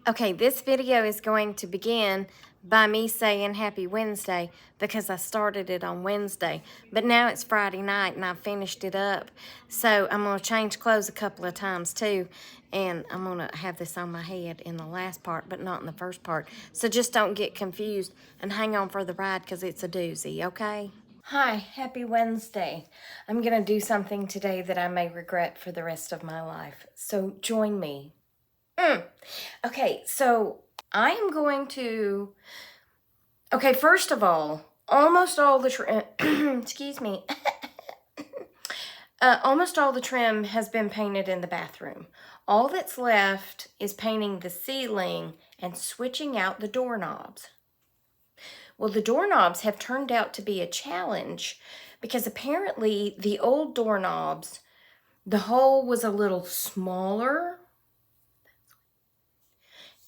Okay, this video is going to begin by me saying Happy Wednesday because I started it on Wednesday. But now it's Friday night and I've finished it up. So I'm going to change clothes a couple of times too. And I'm going to have this on my head in the last part, but not in the first part. So just don't get confused and hang on for the ride because it's a doozy, okay? Hi, happy Wednesday. I'm going to do something today that I may regret for the rest of my life. So join me. Okay, so I am going to, okay, first of all, almost all the trim, excuse me, almost all the trim has been painted in the bathroom. All that's left is painting the ceiling and switching out the doorknobs. Well, the doorknobs have turned out to be a challenge because apparently the old doorknobs, the hole was a little smaller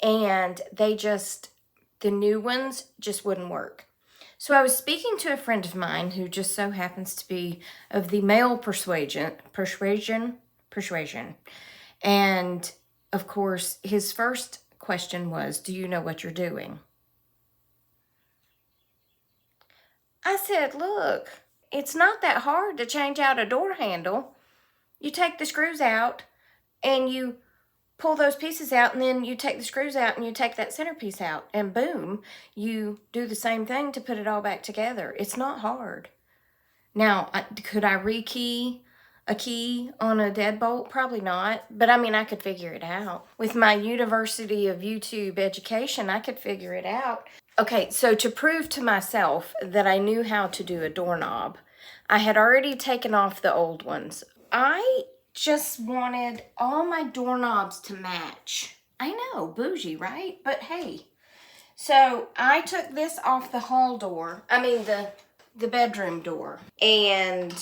and the new ones just wouldn't work. So I was speaking to a friend of mine who just so happens to be of the male persuasion. And of course, his first question was, do you know what you're doing? I said, look, it's not that hard to change out a door handle. You take the screws out and you pull those pieces out, and then you take the screws out and you take that centerpiece out, and boom, you do the same thing to put it all back together. It's not hard. Now, could I rekey a key on a deadbolt? Probably not, but I mean, I could figure it out. With my University of YouTube education, I could figure it out. Okay, so to prove to myself that I knew how to do a doorknob, I had already taken off the old ones. I just wanted all my doorknobs to match. I know, bougie, right? But hey, so I took this off the hall door, the bedroom door, and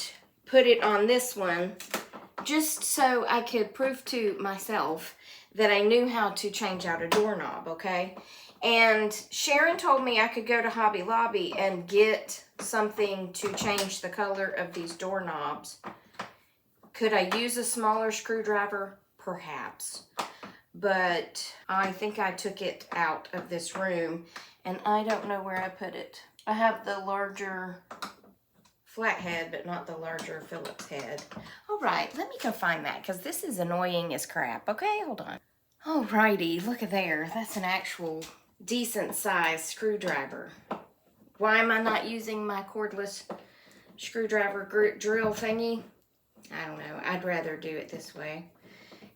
put it on this one just so I could prove to myself that I knew how to change out a doorknob, okay? And Sharon told me I could go to Hobby Lobby and get something to change the color of these doorknobs. Could I use a smaller screwdriver? Perhaps. But I think I took it out of this room and I don't know where I put it. I have the larger flathead, but not the larger Phillips head. All right, let me go find that because this is annoying as crap. Okay, hold on. Alrighty, look at there. That's an actual decent size screwdriver. Why am I not using my cordless screwdriver drill thingy? I don't know. I'd rather do it this way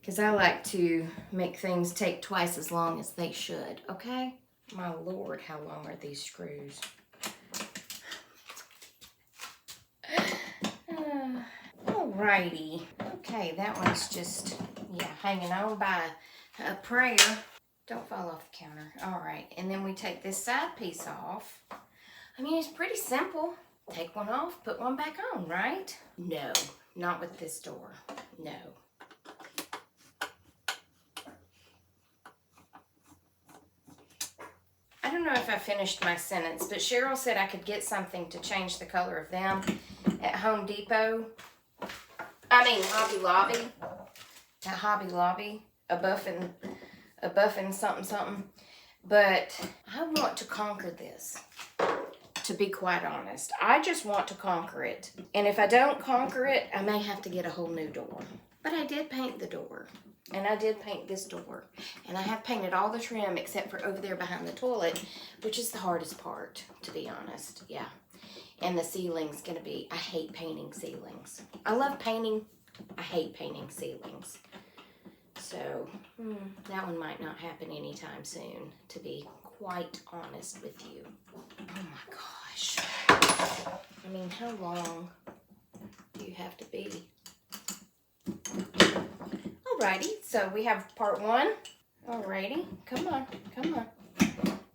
because I like to make things take twice as long as they should, okay? My Lord, how long are these screws? Alrighty. Okay, that one's just, hanging on by a prayer. Don't fall off the counter. All right, and then we take this side piece off. I mean, it's pretty simple. Take one off, put one back on, right? No, not with this door. No. I don't know if I finished my sentence, but Cheryl said I could get something to change the color of them at Hobby Lobby. At Hobby Lobby, a buffin something. But I want to conquer this, to be quite honest. I just want to conquer it. And if I don't conquer it, I may have to get a whole new door. But I did paint the door. And I did paint this door. And I have painted all the trim except for over there behind the toilet, which is the hardest part, to be honest. Yeah. And the ceiling's going to be, I hate painting ceilings. I love painting. I hate painting ceilings. So, that one might not happen anytime soon, to be quite honest with you. Oh my gosh. I mean, how long do you have to be? Alrighty, so we have part one. Alrighty, come on.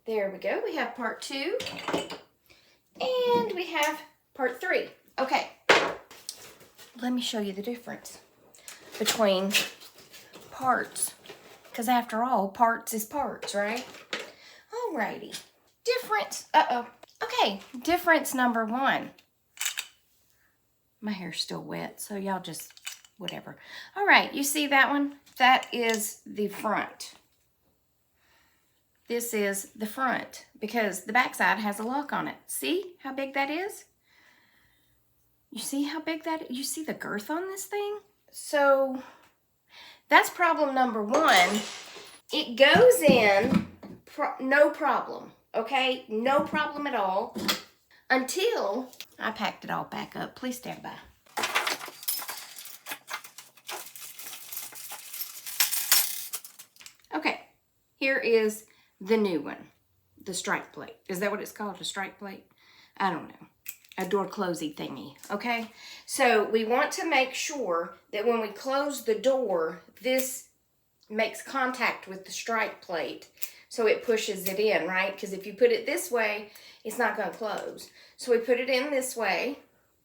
There we go. We have part two. And we have part three. Okay, let me show you the difference between parts. Because after all, parts is parts, right? Alrighty. Difference. Okay, difference number one. My hair's still wet, so y'all just whatever. All right, you see that one? That is the front. this is the front because the back side has a lock on it. See how big that is? You see how big that is? You see the girth on this thing? So that's problem number one. It goes in, no problem, okay? No problem at all until I packed it all back up. Please stand by. Okay, here is the new one, the strike plate. Is that what it's called, a strike plate? I don't know. A door closey thingy, okay? So we want to make sure that when we close the door, this makes contact with the strike plate so it pushes it in, right? Because if you put it this way, it's not going to close. So we put it in this way.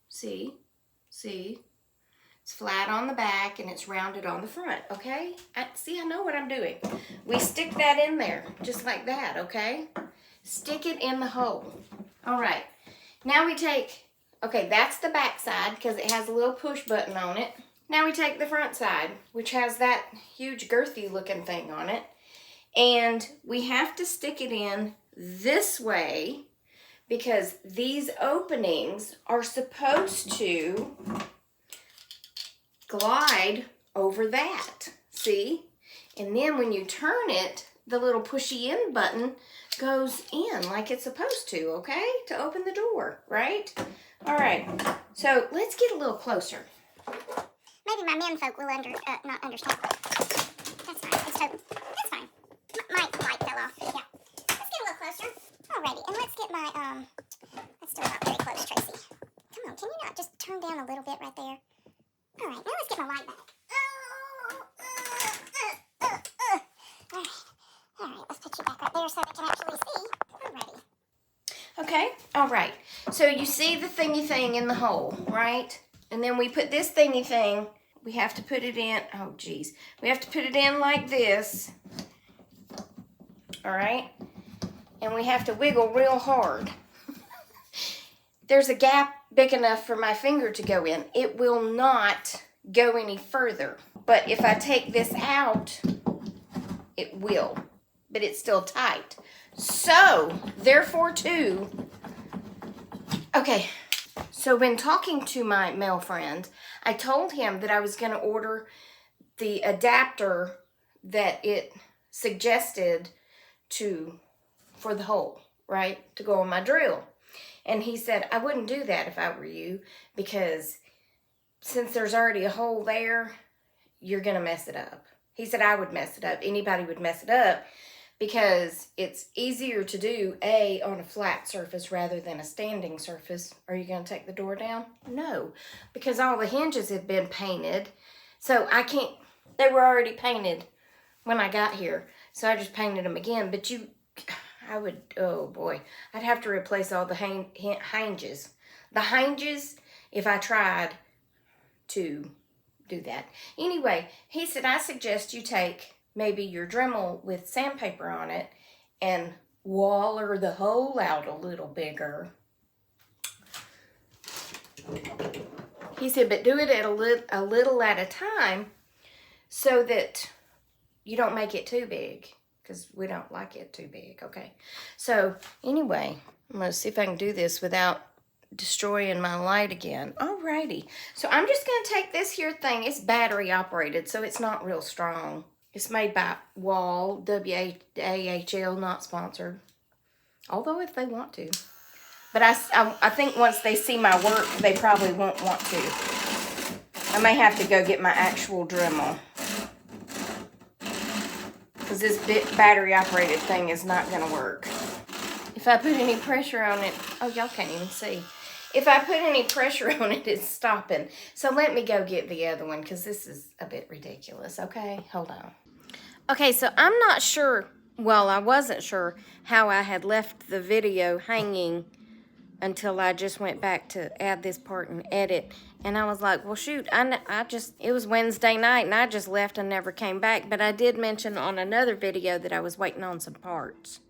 See? It's flat on the back and it's rounded on the front, okay? I know what I'm doing. We stick that in there, just like that, okay? Stick it in the hole. All right. Now we take, okay, that's the back side because it has a little push button on it. Now we take the front side, which has that huge girthy looking thing on it. And we have to stick it in this way because these openings are supposed to glide over that, see? And then when you turn it, the little pushy in button goes in like it's supposed to, okay? To open the door, right? All right, so let's get a little closer. Maybe my men folk will not understand. That's fine, that's fine. My light fell off, yeah. Let's get a little closer. Alrighty, and let's get my, let's do it not very close, Tracy. Come on, can you not just turn down a little bit right there? Alright, now let's get my light back. Alright, let's put you back right there so they can actually see. Alrighty. Okay, all right. So you see the thingy thing in the hole, right? And then we put this thingy thing, we have to put it in, oh geez. We have to put it in like this, all right? And we have to wiggle real hard. There's a gap big enough for my finger to go in. It will not go any further. But if I take this out, it will. But it's still tight. So, therefore too, okay, so when talking to my male friend, I told him that I was going to order the adapter that it suggested for the hole, right, to go on my drill. And he said, I wouldn't do that if I were you, because since there's already a hole there, you're going to mess it up. He said I would mess it up. Anybody would mess it up because it's easier to do, on a flat surface rather than a standing surface. Are you going to take the door down? No, because all the hinges have been painted. So I can't, they were already painted when I got here. So I just painted them again. But oh boy, I'd have to replace all the hinges. The hinges, if I tried to do that. Anyway, he said, I suggest you take maybe your Dremel with sandpaper on it and waller the hole out a little bigger. He said, but do it at a little at a time so that you don't make it too big, because we don't like it too big, okay? So anyway, I'm going to see if I can do this without destroying my light again. Alrighty, so I'm just going to take this here thing. It's battery operated, so it's not real strong. It's made by Wall, W-A-H-L, not sponsored. Although if they want to. But I think once they see my work, they probably won't want to. I may have to go get my actual Dremel, because this battery operated thing is not going to work. If I put any pressure on it, oh, y'all can't even see. If I put any pressure on it, it's stopping. So let me go get the other one, because this is a bit ridiculous, okay? Hold on. Okay, so I'm not sure, well, I wasn't sure how I had left the video hanging until I just went back to add this part and edit. And I was like, well, shoot, it was Wednesday night, and I just left and never came back. But I did mention on another video that I was waiting on some parts,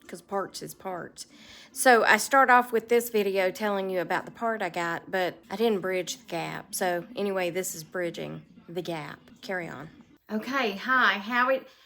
because parts is parts. So I start off with this video telling you about the part I got, but I didn't bridge the gap. So anyway, this is bridging the gap. Carry on. Okay, hi,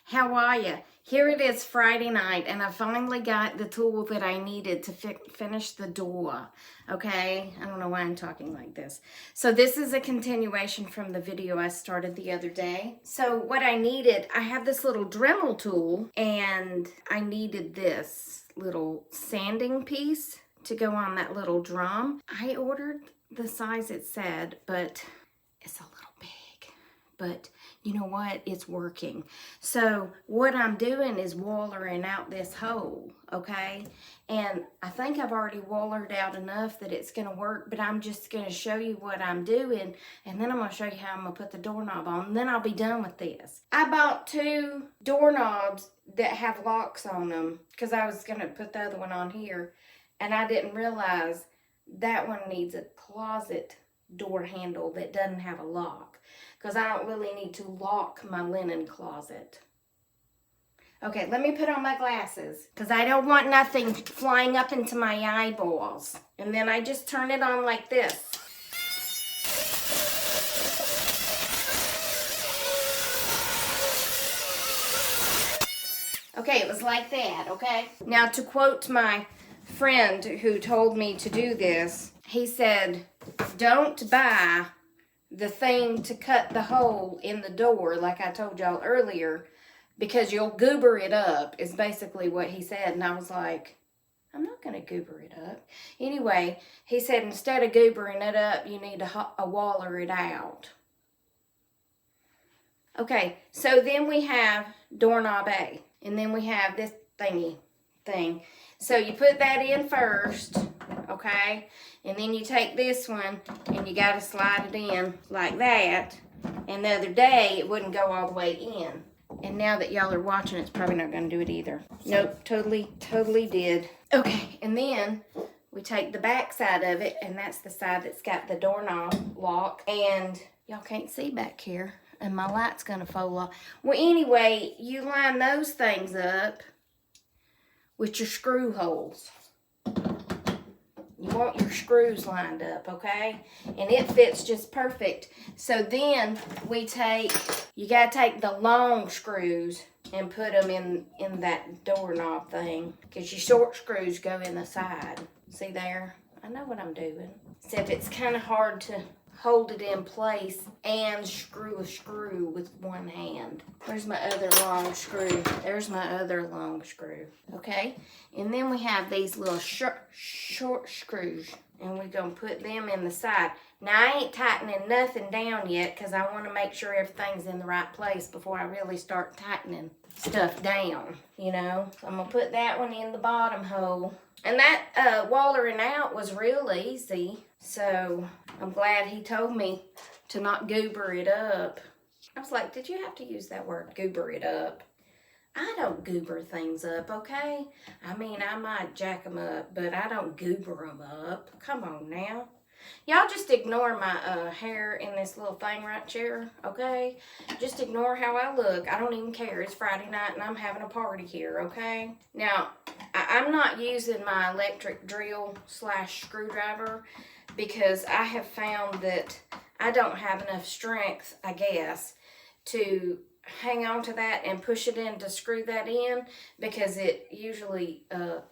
how are you? Here it is Friday night, and I finally got the tool that I needed to finish the door, okay? I don't know why I'm talking like this. So this is a continuation from the video I started the other day. So what I needed, I have this little Dremel tool, and I needed this little sanding piece to go on that little drum. I ordered the size it said, but it's a little big. But you know what? It's working. So what I'm doing is wallering out this hole, okay? And I think I've already wallered out enough that it's going to work, but I'm just going to show you what I'm doing, and then I'm going to show you how I'm going to put the doorknob on, and then I'll be done with this. I bought 2 doorknobs that have locks on them because I was going to put the other one on here, and I didn't realize that one needs a closet door handle that doesn't have a lock, because I don't really need to lock my linen closet. Okay, let me put on my glasses, because I don't want nothing flying up into my eyeballs. And then I just turn it on like this. Okay, it was like that, okay? Now, to quote my friend who told me to do this, he said, don't buy the thing to cut the hole in the door, like I told y'all earlier, because you'll goober it up, is basically what he said. And I was like, I'm not going to goober it up. Anyway, he said instead of goobering it up, you need to waller it out. Okay, so then we have doorknob A, and then we have this thing. So you put that in first, okay? And then you take this one and you gotta slide it in like that. And the other day it wouldn't go all the way in. And now that y'all are watching, it's probably not gonna do it either. Nope, totally did. Okay, and then we take the back side of it, and that's the side that's got the doorknob lock. And y'all can't see back here, and my light's gonna fall off. Well, anyway, you line those things up with your screw holes. You want your screws lined up, okay? And it fits just perfect. So then you gotta take the long screws and put them in that doorknob thing, because your short screws go in the side. See there? I know what I'm doing. Except it's kind of hard to hold it in place and screw a screw with one hand. Where's my other long screw? There's my other long screw. Okay, and then we have these little short screws, and we're gonna put them in the side. Now I ain't tightening nothing down yet, because I want to make sure everything's in the right place before I really start tightening stuff down, you know. So I'm gonna put that one in the bottom hole. And that wallering out was real easy. So I'm glad he told me to not goober it up. I was like, did you have to use that word, goober it up? I don't goober things up, okay? I mean, I might jack them up, but I don't goober them up. Come on now. Y'all just ignore my hair in this little thing right here, okay? Just ignore how I look. I don't even care. It's Friday night and I'm having a party here, okay? Now, I'm not using my electric drill / screwdriver, because I have found that I don't have enough strength, I guess, to hang on to that and push it in to screw that in, because it usually,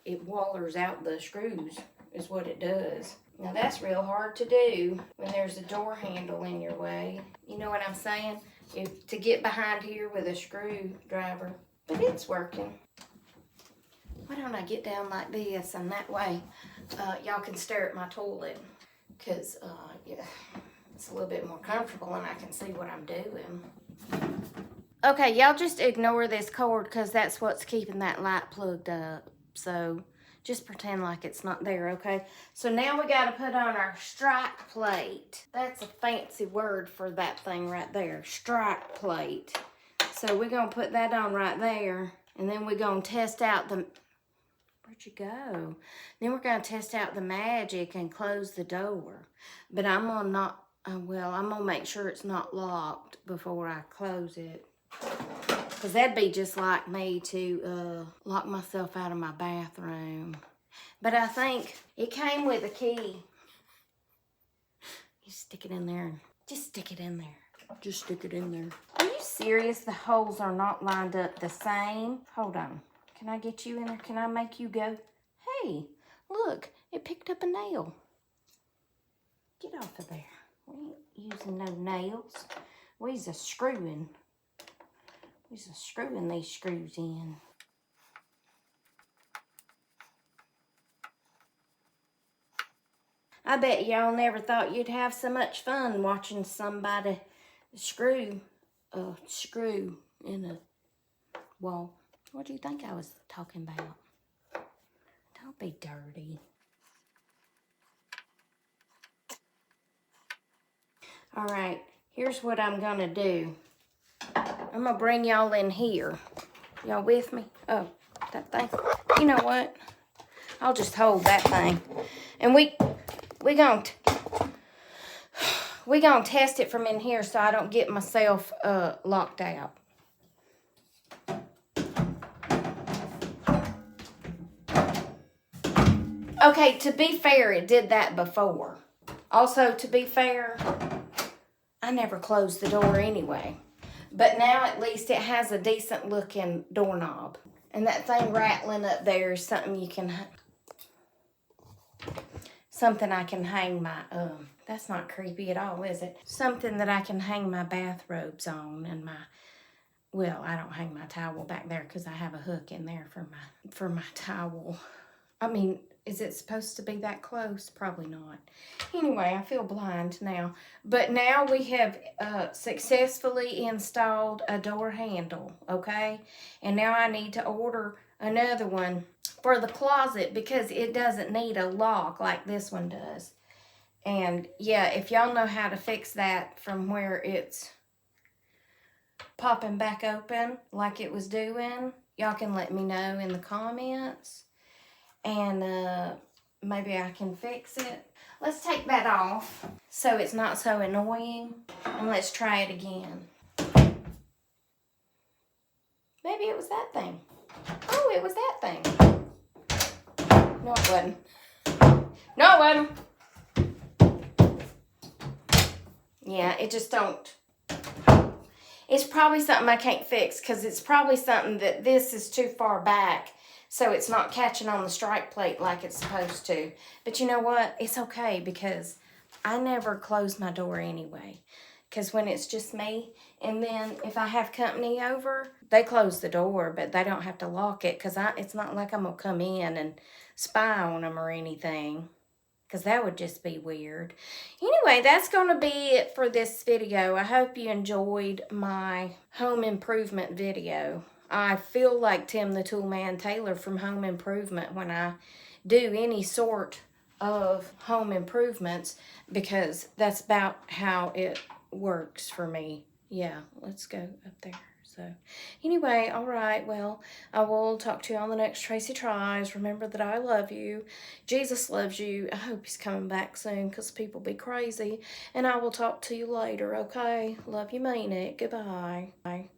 it wallers out the screws is what it does. Now that's real hard to do when there's a door handle in your way. You know what I'm saying? To get behind here with a screwdriver. But it's working. Why don't I get down like this, and that way y'all can stare at my toilet. Because yeah, it's a little bit more comfortable and I can see what I'm doing. Okay, y'all just ignore this cord, because that's what's keeping that light plugged up. So just pretend like it's not there, okay? So now we got to put on our strike plate. That's a fancy word for that thing right there, strike plate. So we're going to put that on right there, and then we're going to test out the... Where'd you go? Then we're going to test out the magic and close the door. But I'm going to I'm going to make sure it's not locked before I close it. Because that'd be just like me to lock myself out of my bathroom. But I think it came with a key. You stick it in there. Just stick it in there. Just stick it in there. Are you serious? The holes are not lined up the same? Hold on. Can I get you in there? Can I make you go? Hey, look, it picked up a nail. Get off of there. We ain't using no nails. We's a screwing. We's a screwing these screws in. I bet y'all never thought you'd have so much fun watching somebody screw a screw in a wall. What do you think I was talking about? Don't be dirty. All right, here's what I'm gonna do. I'm gonna bring y'all in here. Y'all with me? Oh, that thing. You know what? I'll just hold that thing. And we gonna test it from in here so I don't get myself locked out. Okay, to be fair, it did that before. Also, to be fair, I never closed the door anyway. But now at least it has a decent looking doorknob. And that thing rattling up there is something you can... Something I can hang my... that's not creepy at all, is it? Something that I can hang my bathrobes on and my... Well, I don't hang my towel back there because I have a hook in there for my towel. I mean, is it supposed to be that close? Probably not. Anyway, I feel blind now. But now we have successfully installed a door handle, okay? And now I need to order another one for the closet because it doesn't need a lock like this one does. And yeah, if y'all know how to fix that from where it's popping back open like it was doing, y'all can let me know in the comments. And maybe I can fix it. Let's take that off so it's not so annoying. And let's try it again. Maybe it was that thing. Oh, it was that thing. No, it wasn't. No, it wasn't. Yeah, it just don't. It's probably something I can't fix because it's probably something that this is too far back. So it's not catching on the strike plate like it's supposed to. But you know what? It's okay because I never close my door anyway. Because when it's just me, and then if I have company over, they close the door, but they don't have to lock it. Because it's not like I'm going to come in and spy on them or anything. Because that would just be weird. Anyway, that's going to be it for this video. I hope you enjoyed my home improvement video. I feel like Tim the Toolman Taylor from Home Improvement when I do any sort of home improvements because that's about how it works for me. Yeah, let's go up there. So anyway, all right, well, I will talk to you on the next Tracy Tries. Remember that I love you. Jesus loves you. I hope he's coming back soon because people be crazy. And I will talk to you later, okay? Love you, mean it. Goodbye. Bye.